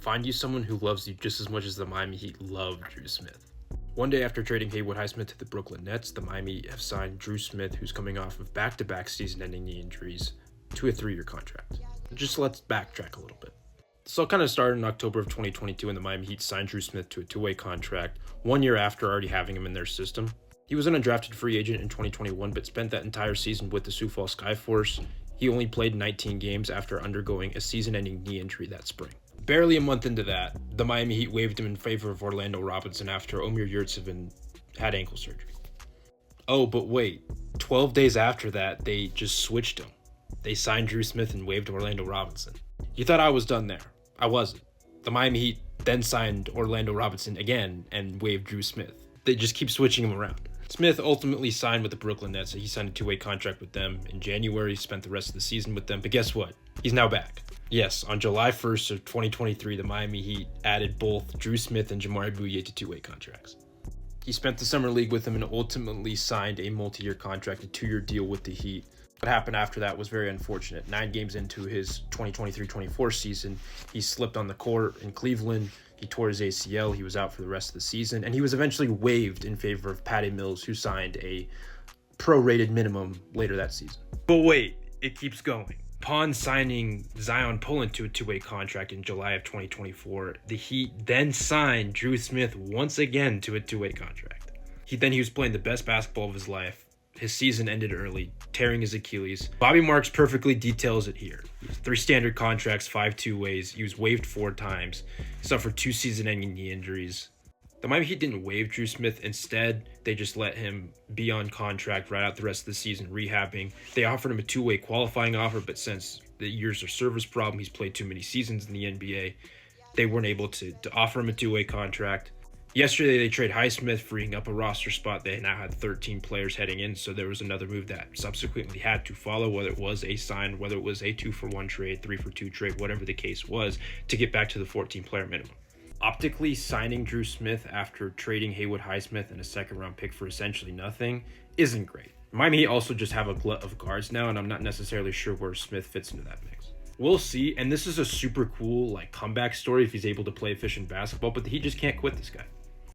find you someone who loves you just as much as the Miami Heat love Dru Smith. One day after trading Haywood Highsmith to the Brooklyn Nets, the Miami Heat have signed Dru Smith, who's coming off of back-to-back season-ending knee injuries, to a 3-year contract. Just let's backtrack a little bit. So it kind of started in October of 2022 when the Miami Heat signed Dru Smith to a 2-way contract, 1 year after already having him in their system. He was an undrafted free agent in 2021, but spent that entire season with the Sioux Falls Skyforce. He only played 19 games after undergoing a season-ending knee injury that spring. Barely a month into that, the Miami Heat waived him in favor of Orlando Robinson after Omer Yurtseven had ankle surgery. Oh, but wait, 12 days after that, they just switched him. They signed Dru Smith and waived Orlando Robinson. You thought I was done there. I wasn't. The Miami Heat then signed Orlando Robinson again and waived Dru Smith. They just keep switching him around. Smith ultimately signed with the Brooklyn Nets. He signed a 2-way contract with them in January, spent the rest of the season with them. But guess what? He's now back. Yes, on July 1st of 2023, the Miami Heat added both Dru Smith and Jamaree Bouyea to 2-way contracts. He spent the summer league with them and ultimately signed a multi-year contract, a 2-year deal with the Heat. What happened after that was very unfortunate. 9 games into his 2023-24 season, he slipped on the court in Cleveland. He tore his ACL. He was out for the rest of the season, and he was eventually waived in favor of Patty Mills, who signed a prorated minimum later that season. But wait, it keeps going. Upon signing Zion Pullen to a 2-way contract in July of 2024, the Heat then signed Dru Smith once again to a 2-way contract. He was playing the best basketball of his life. His season ended early, tearing his Achilles. Bobby Marks perfectly details it here. 3 standard contracts, 5 2-ways. He was waived 4 times. He suffered 2 season-ending knee injuries. The Miami Heat didn't waive Dru Smith. Instead, they just let him be on contract right out the rest of the season, rehabbing. They offered him a 2-way qualifying offer, but since the years of service problem, he's played too many seasons in the NBA, they weren't able to offer him a 2-way contract. Yesterday, they traded Highsmith, freeing up a roster spot. They now had 13 players heading in, so there was another move that subsequently had to follow, whether it was a sign, whether it was a 2-for-1 trade, 3-for-2 trade, whatever the case was, to get back to the 14-player minimum. Optically, signing Dru Smith after trading Haywood Highsmith and a second-round pick for essentially nothing isn't great. Miami also just have a glut of guards now, and I'm not necessarily sure where Smith fits into that mix. We'll see, and this is a super cool comeback story if he's able to play efficient basketball, but he just can't quit this guy.